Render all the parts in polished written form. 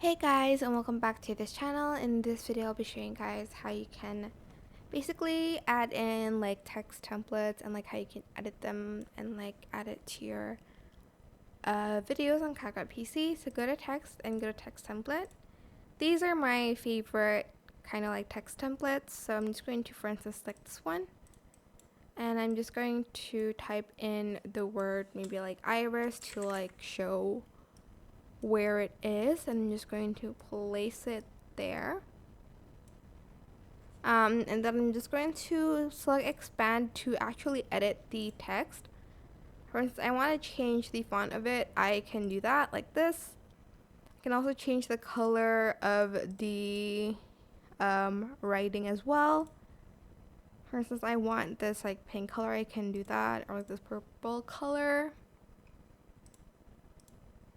Hey guys, and welcome back to this channel. In this video I'll be showing you guys how you can basically add in like text templates and like how you can edit them and like add it to your videos on CapCut PC. So go to text and go to text template. These are my favorite kind of like text templates, so I'm just going to, for instance, select this one, and I'm just going to type in the word maybe like iris to like show where it is, and I'm just going to place it there. And then I'm just going to select expand to actually edit the text. For instance, I want to change the font of it. I can do that like this. I can also change the color of the writing as well. For instance, I want this like pink color, I can do that, or this purple color.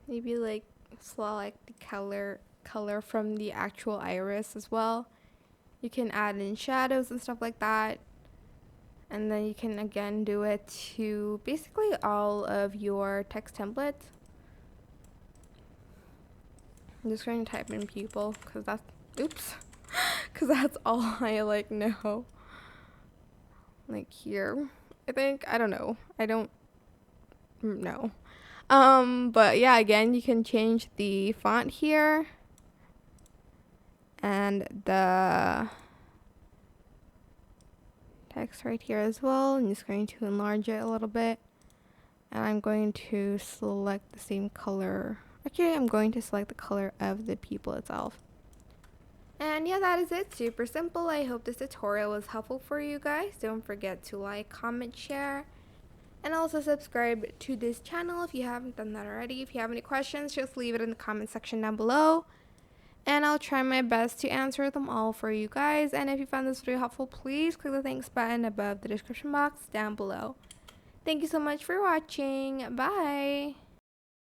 Maybe like select the color from the actual iris as well. You can add in shadows and stuff like that, and then you can again do it to basically all of your text templates. I'm just going to type in pupil because that's because that's all I like know. Like here, I think, I don't know, I don't know. But yeah, again, you can change the font here and the text right here as well. I'm just going to enlarge it a little bit, and I'm going to select the same color. Actually, I'm going to select the color of the pupil itself. And yeah, that is it. Super simple. I hope this tutorial was helpful for you guys. Don't forget to like, comment, share, and also subscribe to this channel if you haven't done that already. If you have any questions, just leave it in the comment section down below, and I'll try my best to answer them all for you guys. And if you found this video helpful, please click the thanks button above the description box down below. Thank you so much for watching. Bye!